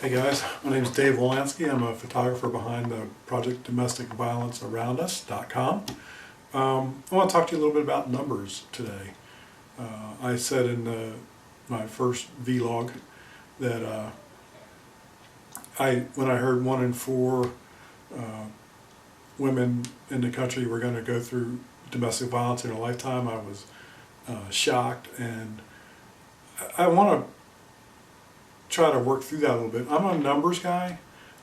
Hey guys, my name is Dave Wolanski. I'm a photographer behind the project DomesticViolenceAroundUs.com. I want to talk to you a little bit about numbers today. I said in my first vlog that when I heard 1 in 4 women in the country were going to go through domestic violence in their lifetime, I was shocked, and I want to try to work through that a little bit. I'm a numbers guy.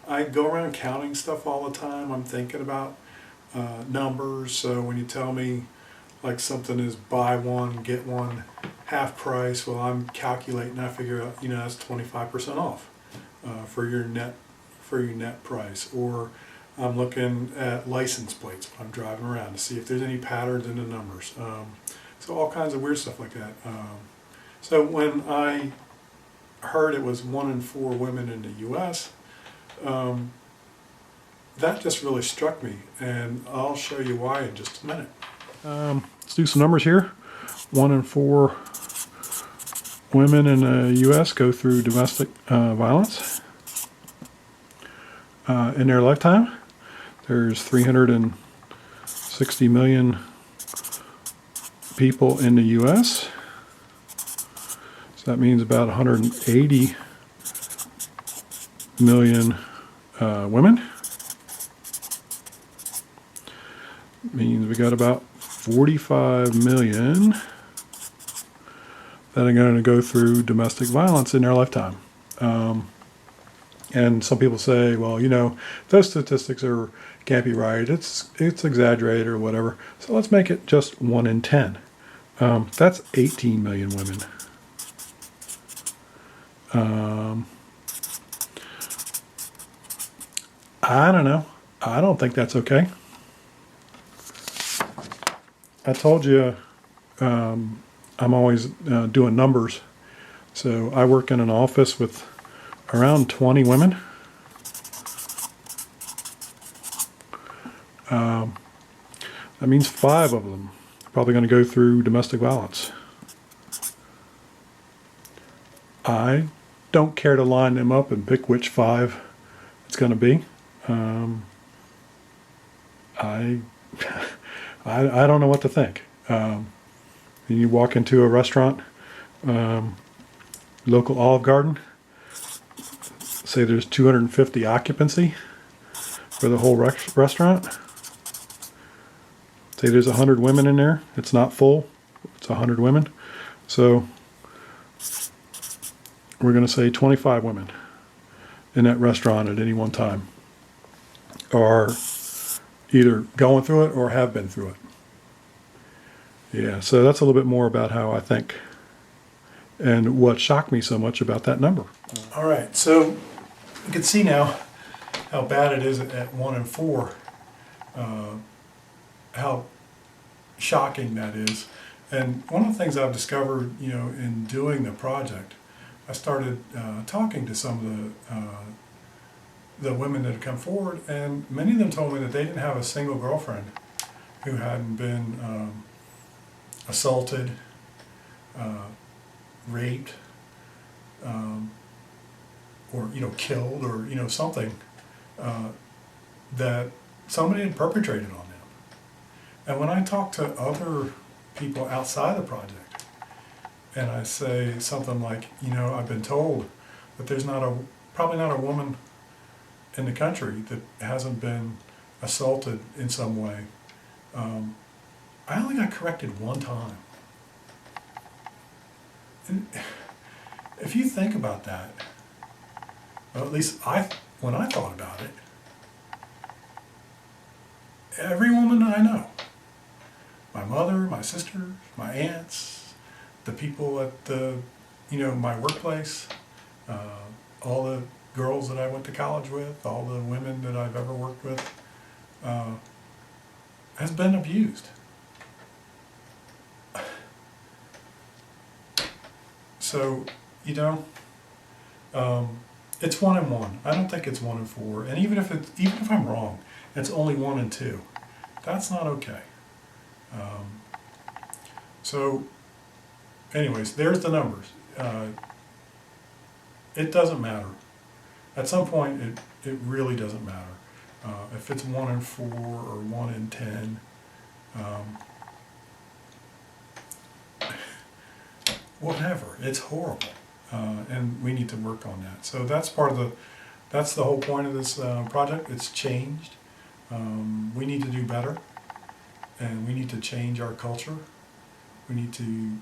I go around counting stuff all the time. I'm thinking about numbers. So when you tell me like something is buy one, get one half price, well, I'm calculating. I figure out, that's 25% off for your net price. Or I'm looking at license plates when I'm driving around to see if there's any patterns in the numbers. So all kinds of weird stuff like that. So when I heard it was 1 in 4 women in the U.S., that just really struck me, and I'll show you why in just a minute. Let's do some numbers here. 1 in 4 women in the U.S. go through domestic violence in their lifetime. There's 360 million people in the U.S., so that means about 180 million women. Means we got about 45 million that are going to go through domestic violence in their lifetime. And some people say, well, those statistics can't be right. It's exaggerated or whatever. So let's make it just 1 in 10. That's 18 million women. I don't know. I don't think that's okay. I told you I'm always doing numbers. So I work in an office with around 20 women. That means 5 of them are probably going to go through domestic violence. I don't care to line them up and pick which 5 it's going to be. I don't know what to think. You walk into a restaurant, local Olive Garden, say there's 250 occupancy for the whole restaurant. Say there's 100 women in there. It's not full. It's 100 women. So we're going to say 25 women in that restaurant at any one time are either going through it or have been through it. Yeah, so that's a little bit more about how I think and what shocked me so much about that number. All right, so you can see now how bad it is at 1 in 4, how shocking that is. And one of the things I've discovered, in doing the project, I started talking to some of the women that had come forward, and many of them told me that they didn't have a single girlfriend who hadn't been assaulted, raped, or killed, or something that somebody had perpetrated on them. And when I talk to other people outside the project, and I say something like, I've been told that there's probably not a woman in the country that hasn't been assaulted in some way. I only got corrected 1 time. And if you think about that, well, at least when I thought about it, every woman I know, my mother, my sisters, my aunts, the people at my workplace, all the girls that I went to college with, all the women that I've ever worked with, has been abused. So, it's 1 in 1. I don't think it's 1 in 4. And even if I'm wrong, it's only 1 in 2. That's not okay. So, anyways, there's the numbers. It doesn't matter at some point, it really doesn't matter. If it's 1 in 4 or 1 in 10, whatever, it's horrible, and we need to work on that. So that's that's the whole point of this project. It's changed. We need to do better, and we need to change our culture. We need to,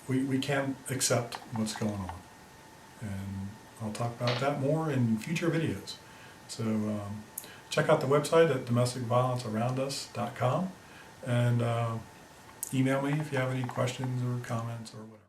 we can't accept what's going on. And I'll talk about that more in future videos. So check out the website at domesticviolencearoundus.com, and email me if you have any questions or comments or whatever.